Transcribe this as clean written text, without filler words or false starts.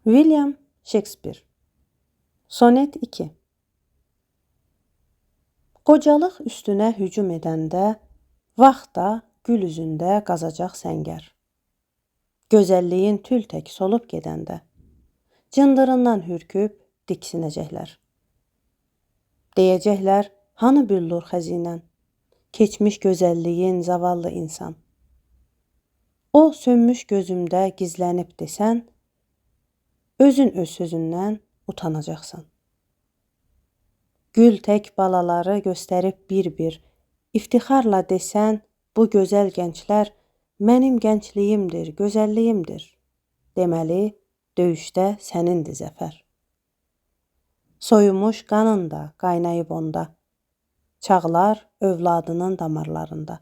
William Shakespeare. Sonet 2. Qocalıq üstünə hücum edəndə, vaxt da gül üzündə qazacaq səngər. Gözəlliyin tül tək solub gedəndə, cındırından hürküb diksinəcəklər. Deyəcəklər, hanı büllur xəzinən, keçmiş gözəlliyin zavallı insan. O sönmüş gözümdə gizlənib desən, özün öz sözündən utanacaqsan. Gül tək balaları göstərib bir-bir, iftixarla desən, bu gözəl gənclər mənim gəncliyimdir, gözəlliyimdir. Deməli, döyüşdə sənindir zəfər. Soyumuş qanın da qaynayıb onda, çağlar övladının damarlarında.